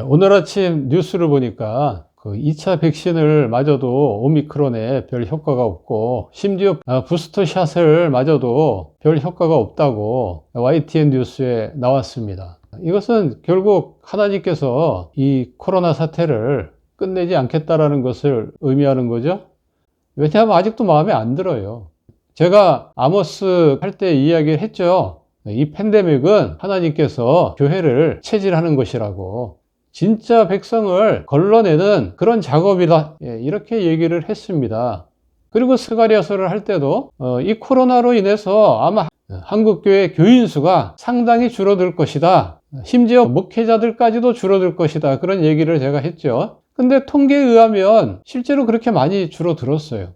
오늘 아침 뉴스를 보니까 그 2차 백신을 맞아도 오미크론에 별 효과가 없고 심지어 부스터샷을 맞아도 별 효과가 없다고 YTN 뉴스에 나왔습니다. 이것은 결국 하나님께서 이 코로나 사태를 끝내지 않겠다라는 것을 의미하는 거죠. 왜냐하면 아직도 마음에 안 들어요. 제가 아모스 할 때 이야기를 했죠. 이 팬데믹은 하나님께서 교회를 체질하는 것이라고, 진짜 백성을 걸러내는 그런 작업이다, 이렇게 얘기를 했습니다. 그리고 스가랴서를 할 때도 이 코로나로 인해서 아마 한국교회 교인 수가 상당히 줄어들 것이다, 심지어 목회자들까지도 줄어들 것이다, 그런 얘기를 제가 했죠. 근데 통계에 의하면 실제로 그렇게 많이 줄어들었어요.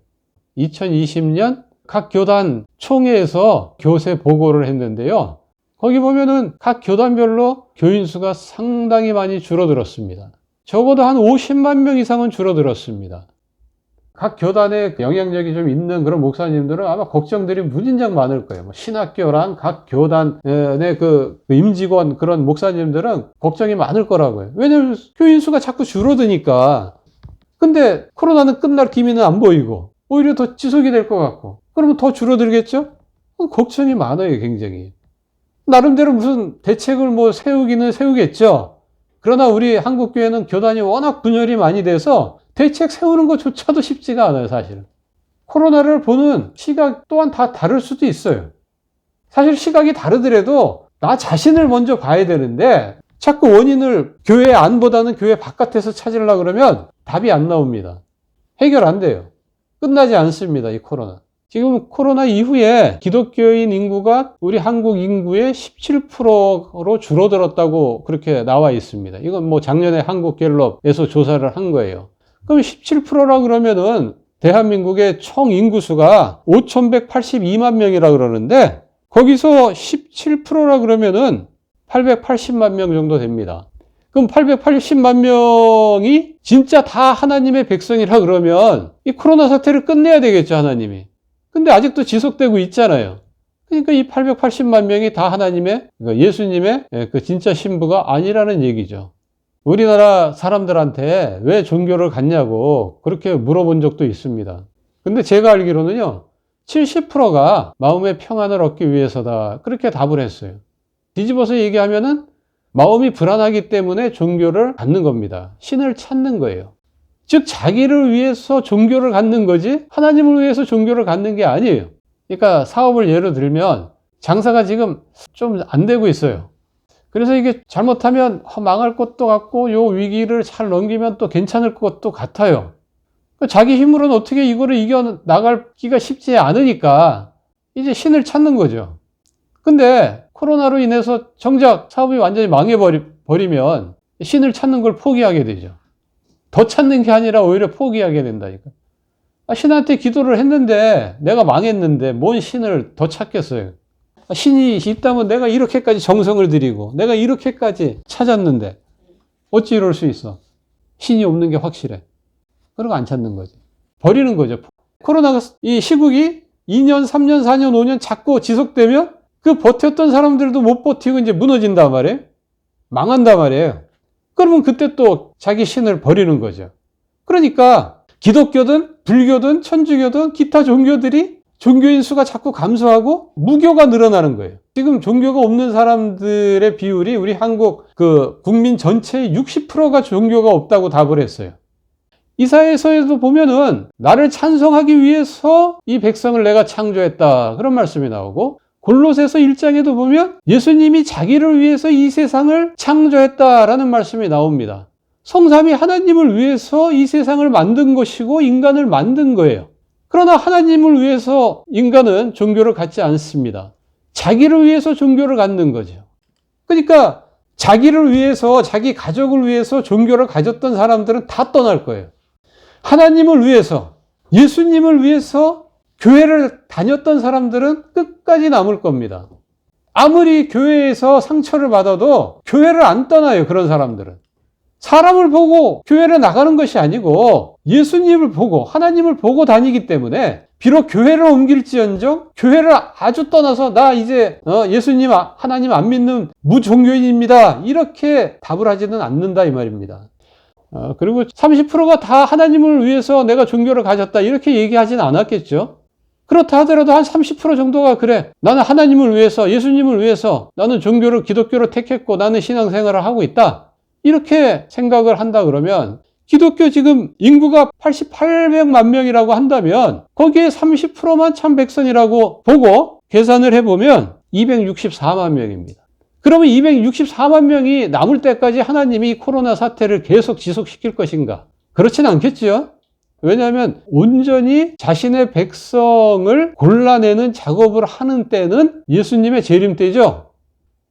2020년 각 교단 총회에서 교세 보고를 했는데요. 거기 보면은 각 교단별로 교인 수가 상당히 많이 줄어들었습니다. 적어도 한 50만 명 이상은 줄어들었습니다. 각 교단에 영향력이 좀 있는 그런 목사님들은 아마 걱정들이 무진장 많을 거예요. 신학교랑 각 교단의 그 임직원 그런 목사님들은 걱정이 많을 거라고요. 왜냐하면 교인 수가 자꾸 줄어드니까. 근데 코로나는 끝날 기미는 안 보이고 오히려 더 지속이 될 것 같고, 그러면 더 줄어들겠죠? 걱정이 많아요, 굉장히. 나름대로 무슨 대책을 세우기는 세우겠죠. 그러나 우리 한국교회는 교단이 워낙 분열이 많이 돼서 대책 세우는 것조차도 쉽지가 않아요, 사실은. 코로나를 보는 시각 또한 다 다를 수도 있어요. 사실 시각이 다르더라도 나 자신을 먼저 봐야 되는데 자꾸 원인을 교회 안보다는 교회 바깥에서 찾으려고 그러면 답이 안 나옵니다. 해결 안 돼요. 끝나지 않습니다, 이 코로나. 지금 코로나 이후에 기독교인 인구가 우리 한국 인구의 17%로 줄어들었다고 그렇게 나와 있습니다. 이건 작년에 한국갤럽에서 조사를 한 거예요. 그럼 17%라 그러면은 대한민국의 총 인구수가 5,182만 명이라 그러는데 거기서 17%라 그러면은 880만 명 정도 됩니다. 그럼 880만 명이 진짜 다 하나님의 백성이라 그러면 이 코로나 사태를 끝내야 되겠죠, 하나님이. 근데 아직도 지속되고 있잖아요. 그러니까 이 880만 명이 다 하나님의, 예수님의 그 진짜 신부가 아니라는 얘기죠. 우리나라 사람들한테 왜 종교를 갖냐고 그렇게 물어본 적도 있습니다. 근데 제가 알기로는요, 70%가 마음의 평안을 얻기 위해서다, 그렇게 답을 했어요. 뒤집어서 얘기하면은 마음이 불안하기 때문에 종교를 갖는 겁니다. 신을 찾는 거예요. 즉 자기를 위해서 종교를 갖는 거지 하나님을 위해서 종교를 갖는 게 아니에요. 그러니까 사업을 예로 들면 장사가 지금 좀 안 되고 있어요. 그래서 이게 잘못하면 망할 것도 같고 요 위기를 잘 넘기면 또 괜찮을 것도 같아요. 자기 힘으로는 어떻게 이거를 이겨나가기가 쉽지 않으니까 이제 신을 찾는 거죠. 근데 코로나로 인해서 정작 사업이 완전히 망해버리면 신을 찾는 걸 포기하게 되죠. 더 찾는 게 아니라 오히려 포기하게 된다니까. 신한테 기도를 했는데 내가 망했는데 뭔 신을 더 찾겠어요. 신이 있다면 내가 이렇게까지 정성을 들이고 내가 이렇게까지 찾았는데 어찌 이럴 수 있어. 신이 없는 게 확실해. 그러고 안 찾는 거지. 버리는 거죠. 코로나가 이 시국이 2년, 3년, 4년, 5년 자꾸 지속되면 그 버텼던 사람들도 못 버티고 이제 무너진단 말이에요. 망한단 말이에요. 그러면 그때 또 자기 신을 버리는 거죠. 그러니까 기독교든 불교든 천주교든 기타 종교들이 종교인 수가 자꾸 감소하고 무교가 늘어나는 거예요. 지금 종교가 없는 사람들의 비율이 우리 한국 국민 전체의 60%가 종교가 없다고 답을 했어요. 이사야서에도 보면은 나를 찬송하기 위해서 이 백성을 내가 창조했다, 그런 말씀이 나오고, 골로새서 1장에도 보면 예수님이 자기를 위해서 이 세상을 창조했다라는 말씀이 나옵니다. 성삼위 하나님을 위해서 이 세상을 만든 것이고 인간을 만든 거예요. 그러나 하나님을 위해서 인간은 종교를 갖지 않습니다. 자기를 위해서 종교를 갖는 거죠. 그러니까 자기를 위해서, 자기 가족을 위해서 종교를 가졌던 사람들은 다 떠날 거예요. 하나님을 위해서, 예수님을 위해서 교회를 다녔던 사람들은 끝까지 남을 겁니다. 아무리 교회에서 상처를 받아도 교회를 안 떠나요, 그런 사람들은. 사람을 보고 교회를 나가는 것이 아니고 예수님을 보고 하나님을 보고 다니기 때문에 비록 교회를 옮길지언정 교회를 아주 떠나서 나 이제 예수님 하나님 안 믿는 무종교인입니다. 이렇게 답을 하지는 않는다 이 말입니다. 그리고 30%가 다 하나님을 위해서 내가 종교를 가졌다 이렇게 얘기하진 않았겠죠. 그렇다 하더라도 한 30% 정도가 그래 나는 하나님을 위해서 예수님을 위해서 나는 종교를 기독교를 택했고 나는 신앙생활을 하고 있다 이렇게 생각을 한다 그러면 기독교 지금 인구가 800만 명이라고 한다면 거기에 30%만 참 백성이라고 보고 계산을 해보면 264만 명입니다. 그러면 264만 명이 남을 때까지 하나님이 코로나 사태를 계속 지속시킬 것인가? 그렇진 않겠죠. 왜냐하면 온전히 자신의 백성을 골라내는 작업을 하는 때는 예수님의 재림 때죠.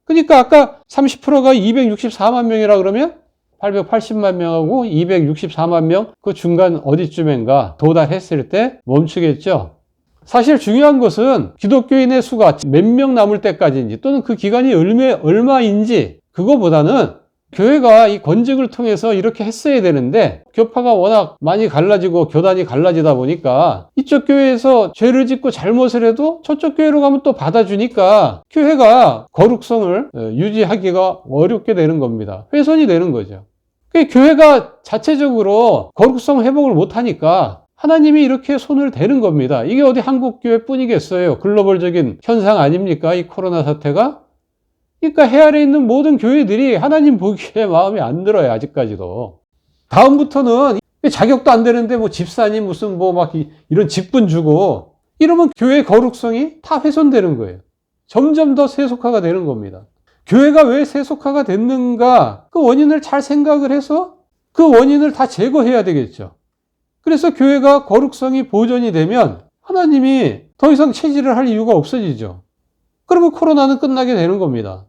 그러니까 아까 30%가 264만 명이라 그러면 880만 명하고 264만 명 그 중간 어디쯤인가 도달했을 때 멈추겠죠. 사실 중요한 것은 기독교인의 수가 몇 명 남을 때까지인지 또는 그 기간이 얼마인지 그거보다는 교회가 이 권직을 통해서 이렇게 했어야 되는데 교파가 워낙 많이 갈라지고 교단이 갈라지다 보니까 이쪽 교회에서 죄를 짓고 잘못을 해도 저쪽 교회로 가면 또 받아주니까 교회가 거룩성을 유지하기가 어렵게 되는 겁니다. 훼손이 되는 거죠. 교회가 자체적으로 거룩성 회복을 못하니까 하나님이 이렇게 손을 대는 겁니다. 이게 어디 한국 교회뿐이겠어요. 글로벌적인 현상 아닙니까? 이 코로나 사태가. 그러니까 해 아래 있는 모든 교회들이 하나님 보기에 마음에 안 들어요. 아직까지도. 다음부터는 자격도 안 되는데 뭐 집사님 무슨 뭐 막 이런 직분 주고 이러면 교회의 거룩성이 다 훼손되는 거예요. 점점 더 세속화가 되는 겁니다. 교회가 왜 세속화가 됐는가? 그 원인을 잘 생각을 해서 그 원인을 다 제거해야 되겠죠. 그래서 교회가 거룩성이 보존이 되면 하나님이 더 이상 체질을 할 이유가 없어지죠. 그러면 코로나는 끝나게 되는 겁니다.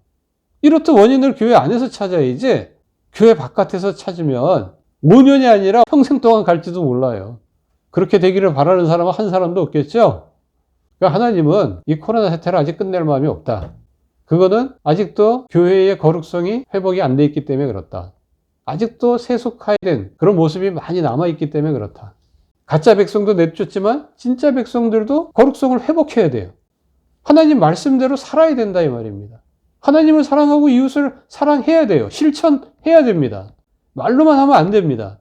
이렇듯 원인을 교회 안에서 찾아야지 교회 바깥에서 찾으면 5년이 아니라 평생 동안 갈지도 몰라요. 그렇게 되기를 바라는 사람은 한 사람도 없겠죠. 그러니까 하나님은 이 코로나 사태를 아직 끝낼 마음이 없다. 그거는 아직도 교회의 거룩성이 회복이 안 돼 있기 때문에 그렇다. 아직도 세속화된 그런 모습이 많이 남아있기 때문에 그렇다. 가짜 백성도 내쫓지만 진짜 백성들도 거룩성을 회복해야 돼요. 하나님 말씀대로 살아야 된다 이 말입니다. 하나님을 사랑하고 이웃을 사랑해야 돼요. 실천해야 됩니다. 말로만 하면 안 됩니다.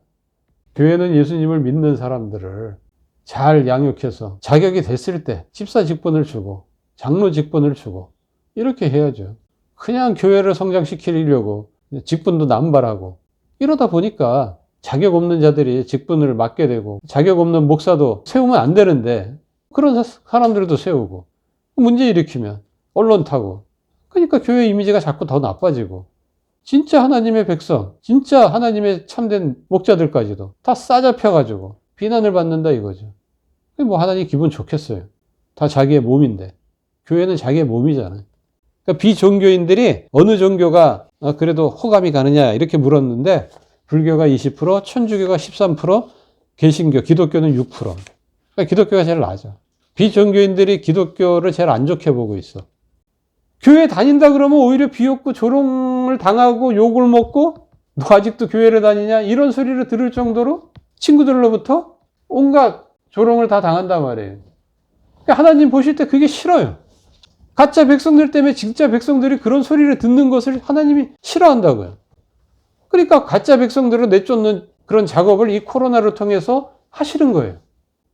교회는 예수님을 믿는 사람들을 잘 양육해서 자격이 됐을 때 집사 직분을 주고 장로 직분을 주고 이렇게 해야죠. 그냥 교회를 성장시키려고 직분도 남발하고 이러다 보니까 자격 없는 자들이 직분을 맡게 되고 자격 없는 목사도 세우면 안 되는데 그런 사람들도 세우고 문제 일으키면 언론 타고 그러니까 교회 이미지가 자꾸 더 나빠지고 진짜 하나님의 백성, 진짜 하나님의 참된 목자들까지도 다 싸잡혀가지고 비난을 받는다 이거죠. 뭐 하나님 기분 좋겠어요. 다 자기의 몸인데 교회는 자기의 몸이잖아요. 그러니까 비종교인들이 어느 종교가 그래도 호감이 가느냐 이렇게 물었는데 불교가 20%, 천주교가 13%, 개신교, 기독교는 6%. 그러니까 기독교가 제일 낮아. 비종교인들이 기독교를 제일 안 좋게 보고 있어. 교회 다닌다 그러면 오히려 비웃고 조롱을 당하고 욕을 먹고 너 아직도 교회를 다니냐 이런 소리를 들을 정도로 친구들로부터 온갖 조롱을 다 당한단 말이에요. 그러니까 하나님 보실 때 그게 싫어요. 가짜 백성들 때문에 진짜 백성들이 그런 소리를 듣는 것을 하나님이 싫어한다고요. 그러니까 가짜 백성들을 내쫓는 그런 작업을 이 코로나를 통해서 하시는 거예요.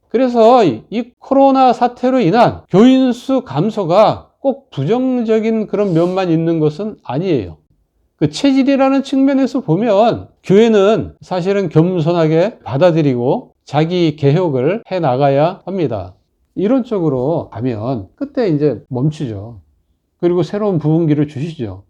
그래서 이 코로나 사태로 인한 교인 수 감소가 꼭 부정적인 그런 면만 있는 것은 아니에요. 그 체질이라는 측면에서 보면 교회는 사실은 겸손하게 받아들이고 자기 개혁을 해 나가야 합니다. 이런 쪽으로 가면 그때 이제 멈추죠. 그리고 새로운 부흥기를 주시죠.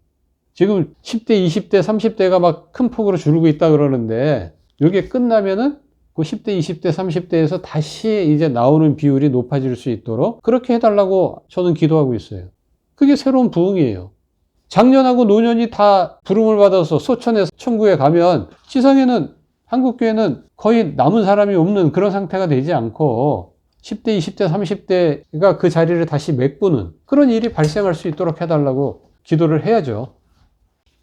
지금 10대, 20대, 30대가 막 큰 폭으로 줄고 있다 그러는데 이게 끝나면은 그 10대, 20대, 30대에서 다시 이제 나오는 비율이 높아질 수 있도록 그렇게 해달라고 저는 기도하고 있어요. 그게 새로운 부흥이에요. 작년하고 노년이 다 부름을 받아서 소천에서 천국에 가면 지상에는 한국교회는 거의 남은 사람이 없는 그런 상태가 되지 않고 10대, 20대, 30대가 그 자리를 다시 메꾸는 그런 일이 발생할 수 있도록 해달라고 기도를 해야죠.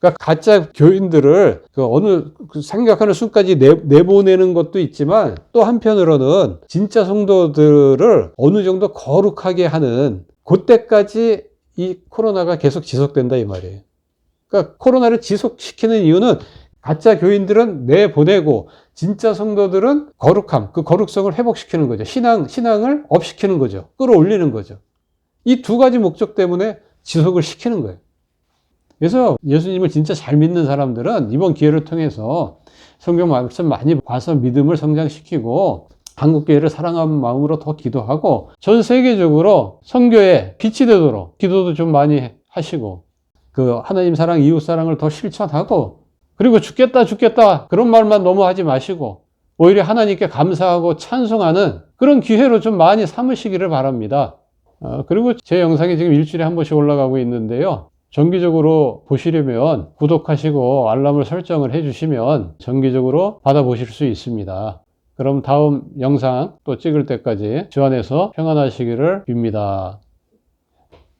그러니까 가짜 교인들을 그 어느 생각하는 수까지 내보내는 것도 있지만 또 한편으로는 진짜 성도들을 어느 정도 거룩하게 하는 그때까지 이 코로나가 계속 지속된다 이 말이에요. 그러니까 코로나를 지속시키는 이유는 가짜 교인들은 내보내고 진짜 성도들은 거룩함, 그 거룩성을 회복시키는 거죠. 신앙을 업시키는 거죠. 끌어올리는 거죠. 이 두 가지 목적 때문에 지속을 시키는 거예요. 그래서 예수님을 진짜 잘 믿는 사람들은 이번 기회를 통해서 성경 말씀 많이 봐서 믿음을 성장시키고 한국교회를 사랑하는 마음으로 더 기도하고 전 세계적으로 선교에 빛이 되도록 기도도 좀 많이 하시고 그 하나님 사랑, 이웃 사랑을 더 실천하고 그리고 죽겠다 그런 말만 너무 하지 마시고 오히려 하나님께 감사하고 찬송하는 그런 기회로 좀 많이 삼으시기를 바랍니다. 그리고 제 영상이 지금 일주일에 한 번씩 올라가고 있는데요. 정기적으로 보시려면 구독하시고 알람을 설정을 해주시면 정기적으로 받아보실 수 있습니다. 그럼 다음 영상 또 찍을 때까지 주 안에서 평안하시기를 빕니다.